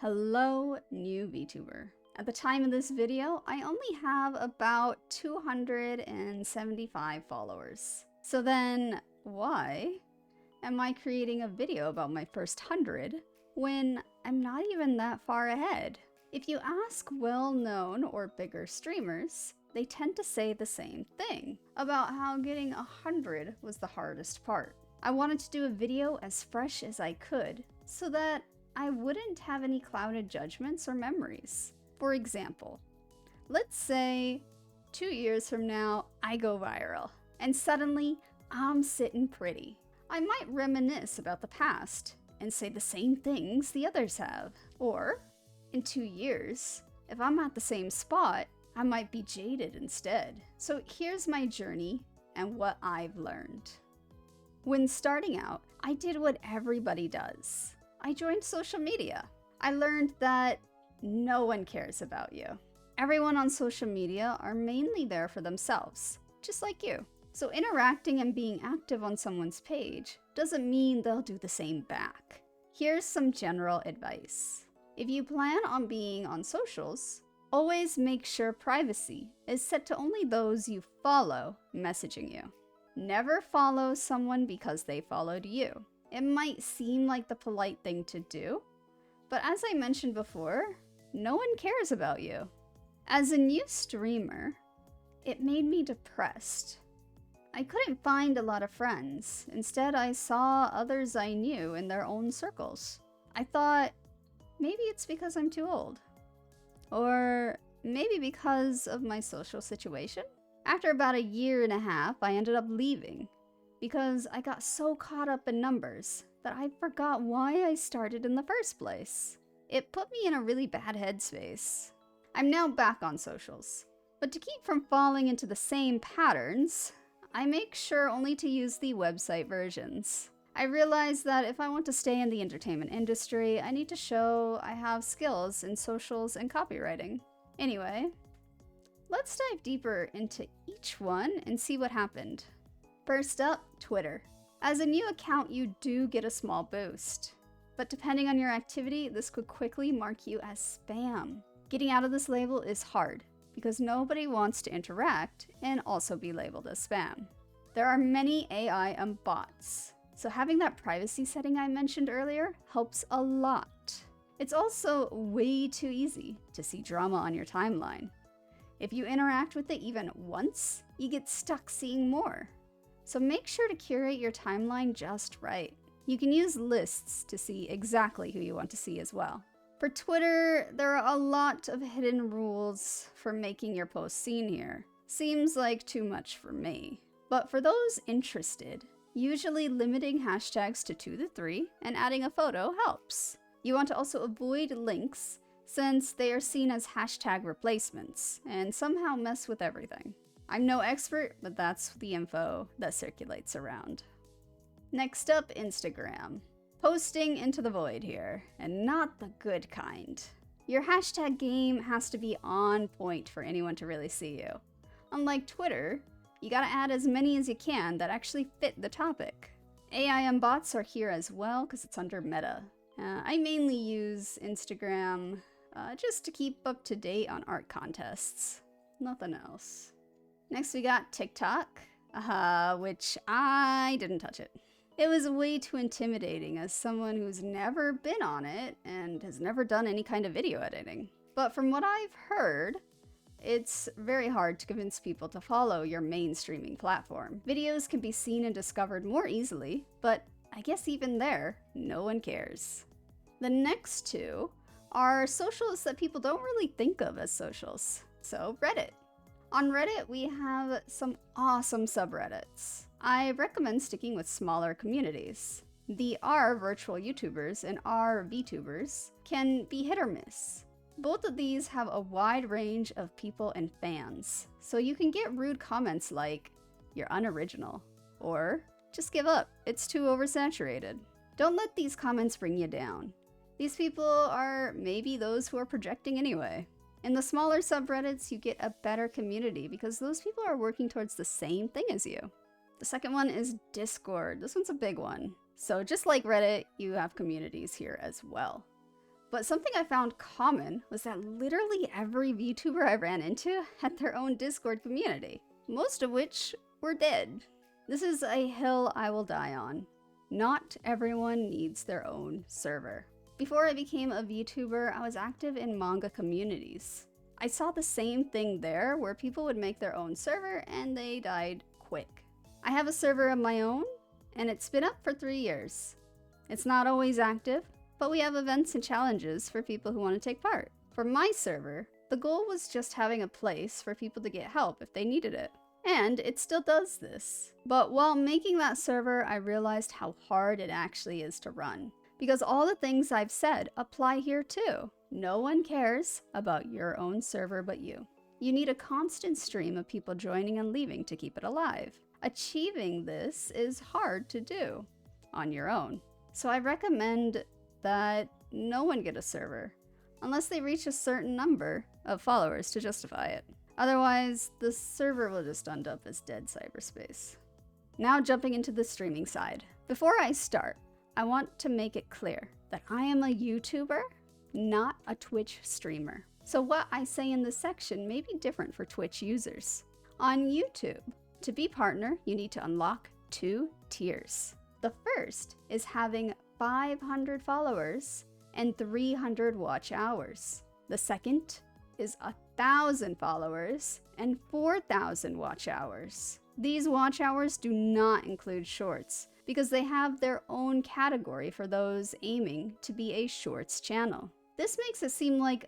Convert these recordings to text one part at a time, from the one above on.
Hello, new VTuber. At the time of this video, I only have about 275 followers. So then, why am I creating a video about my first 100 when I'm not even that far ahead? If you ask well-known or bigger streamers, they tend to say the same thing about how getting 100 was the hardest part. I wanted to do a video as fresh as I could so that I wouldn't have any clouded judgments or memories. For example, let's say 2 years from now, I go viral, and suddenly I'm sitting pretty. I might reminisce about the past and say the same things the others have. Or, in 2 years, if I'm at the same spot, I might be jaded instead. So here's my journey and what I've learned. When starting out, I did what everybody does. I joined social media. I learned that no one cares about you. Everyone on social media are mainly there for themselves, just like you. So interacting and being active on someone's page doesn't mean they'll do the same back. Here's some general advice. If you plan on being on socials, always make sure privacy is set to only those you follow messaging you. Never follow someone because they followed you. It might seem like the polite thing to do, but as I mentioned before, no one cares about you. As a new streamer, it made me depressed. I couldn't find a lot of friends. Instead, I saw others I knew in their own circles. I thought, maybe it's because I'm too old. Or maybe because of my social situation. After about 1.5 years, I ended up leaving because I got so caught up in numbers that I forgot why I started in the first place. It put me in a really bad headspace. I'm now back on socials, but to keep from falling into the same patterns, I make sure only to use the website versions. I realized that if I want to stay in the entertainment industry, I need to show I have skills in socials and copywriting. Anyway, let's dive deeper into each one and see what happened. First up, Twitter. As a new account, you do get a small boost. But depending on your activity, this could quickly mark you as spam. Getting out of this label is hard because nobody wants to interact and also be labeled as spam. There are many AI and bots, so having that privacy setting I mentioned earlier helps a lot. It's also way too easy to see drama on your timeline. If you interact with it even once, you get stuck seeing more. So make sure to curate your timeline just right. You can use lists to see exactly who you want to see as well. For Twitter, there are a lot of hidden rules for making your posts seen here. Seems like too much for me. But for those interested, usually limiting hashtags to 2 to 3 and adding a photo helps. You want to also avoid links since they are seen as hashtag replacements and somehow mess with everything. I'm no expert, but that's the info that circulates around. Next up, Instagram. Posting into the void here, and not the good kind. Your hashtag game has to be on point for anyone to really see you. Unlike Twitter, you gotta add as many as you can that actually fit the topic. AI and bots are here as well because it's under Meta. I mainly use Instagram just to keep up to date on art contests. Nothing else. Next we got TikTok, which I didn't touch it. It was way too intimidating as someone who's never been on it and has never done any kind of video editing. But from what I've heard, it's very hard to convince people to follow your main streaming platform. Videos can be seen and discovered more easily, but I guess even there, no one cares. The next two are socials that people don't really think of as socials. So Reddit. On Reddit, we have some awesome subreddits. I recommend sticking with smaller communities. The R virtual YouTubers and R VTubers can be hit or miss. Both of these have a wide range of people and fans, so you can get rude comments like, "You're unoriginal," or "Just give up, it's too oversaturated." Don't let these comments bring you down. These people are maybe those who are projecting anyway. In the smaller subreddits, you get a better community because those people are working towards the same thing as you. The second one is Discord. This one's a big one. So just like Reddit, you have communities here as well. But something I found common was that literally every VTuber I ran into had their own Discord community, most of which were dead. This is a hill I will die on. Not everyone needs their own server. Before I became a VTuber, I was active in manga communities. I saw the same thing there, where people would make their own server and they died quick. I have a server of my own, and it's been up for 3 years. It's not always active, but we have events and challenges for people who want to take part. For my server, the goal was just having a place for people to get help if they needed it. And it still does this. But while making that server, I realized how hard it actually is to run. Because all the things I've said apply here too. No one cares about your own server but you. You need a constant stream of people joining and leaving to keep it alive. Achieving this is hard to do on your own. So I recommend that no one get a server, unless they reach a certain number of followers to justify it. Otherwise, the server will just end up as dead cyberspace. Now jumping into the streaming side. Before I start, I want to make it clear that I am a YouTuber, not a Twitch streamer. So what I say in this section may be different for Twitch users. On YouTube, to be partner, you need to unlock 2 tiers. The first is having 500 followers and 300 watch hours. The second is 1,000 followers and 4,000 watch hours. These watch hours do not include shorts, because they have their own category for those aiming to be a shorts channel. This makes it seem like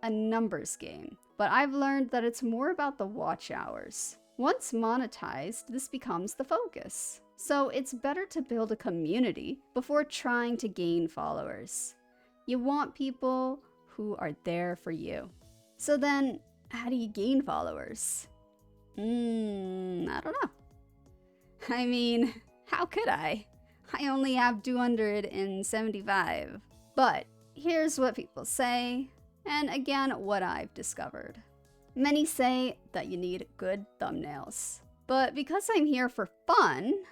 a numbers game, but I've learned that it's more about the watch hours. Once monetized, this becomes the focus. So it's better to build a community before trying to gain followers. You want people who are there for you. So then, how do you gain followers? I don't know. I mean, how could I? I only have 275. But here's what people say, and again, what I've discovered. Many say that you need good thumbnails. But because I'm here for fun,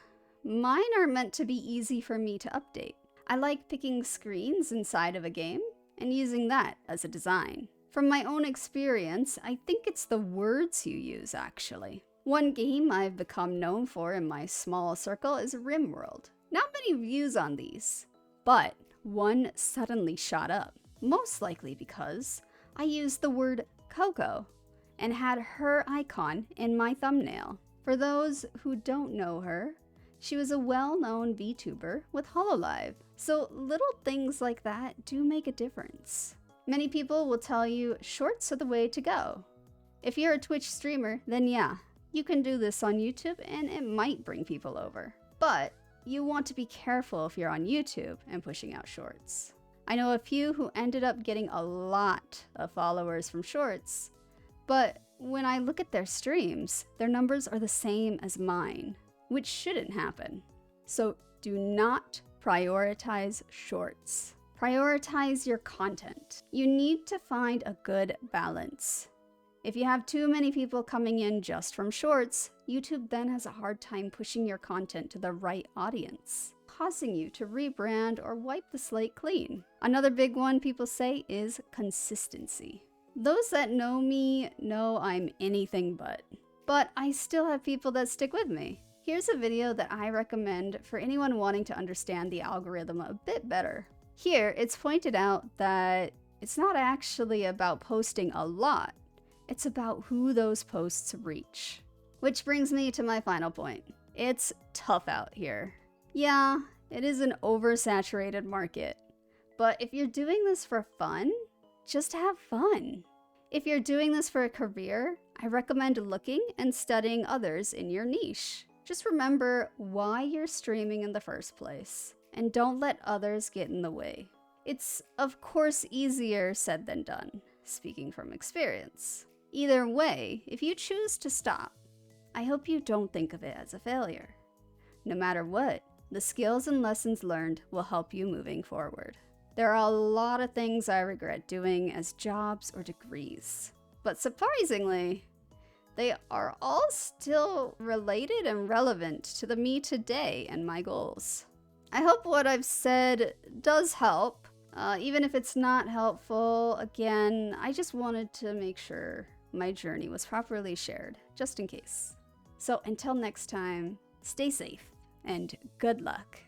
mine are meant to be easy for me to update. I like picking screens inside of a game and using that as a design. From my own experience, I think it's the words you use, actually. One game I've become known for in my small circle is RimWorld. Not many views on these, but one suddenly shot up, most likely because I used the word Coco and had her icon in my thumbnail. For those who don't know her, she was a well-known VTuber with HoloLive, so little things like that do make a difference. Many people will tell you shorts are the way to go. If you're a Twitch streamer, then yeah, you can do this on YouTube and it might bring people over. But you want to be careful if you're on YouTube and pushing out shorts. I know a few who ended up getting a lot of followers from shorts, but when I look at their streams, their numbers are the same as mine, which shouldn't happen. So do not prioritize shorts. Prioritize your content. You need to find a good balance. If you have too many people coming in just from shorts, YouTube then has a hard time pushing your content to the right audience, causing you to rebrand or wipe the slate clean. Another big one people say is consistency. Those that know me know I'm anything but I still have people that stick with me. Here's a video that I recommend for anyone wanting to understand the algorithm a bit better. Here, it's pointed out that it's not actually about posting a lot, it's about who those posts reach. Which brings me to my final point. It's tough out here. Yeah, it is an oversaturated market, but if you're doing this for fun, just have fun. If you're doing this for a career, I recommend looking and studying others in your niche. Just remember why you're streaming in the first place, and don't let others get in the way. It's, of course, easier said than done, speaking from experience. Either way, if you choose to stop, I hope you don't think of it as a failure. No matter what, the skills and lessons learned will help you moving forward. There are a lot of things I regret doing as jobs or degrees, but surprisingly, they are all still related and relevant to the me today and my goals. I hope what I've said does help. Even if it's not helpful, again, I just wanted to make sure my journey was properly shared, just in case. So until next time, stay safe and good luck.